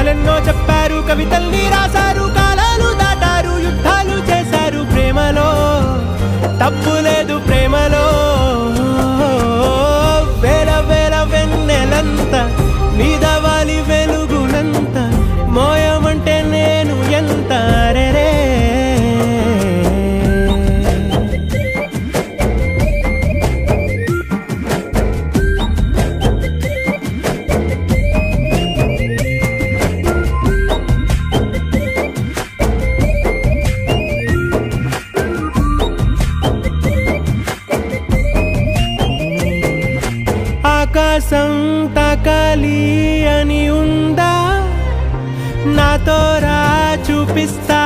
కథలెన్నో చెప్పారు, కవితల్ని రాశారు, కాలాలు దాటారు, యుద్ధాలు చేశారు. ప్రేమలో తప్పు లేదు, ప్రేమలో వేల వేల వెన్నెలంత నీదవాలి వెలుగునంత మోయమంటే నేను ఎంత రే. ఆకాశం తాకాలి అని ఉందా, నాతో రా చూపిస్తా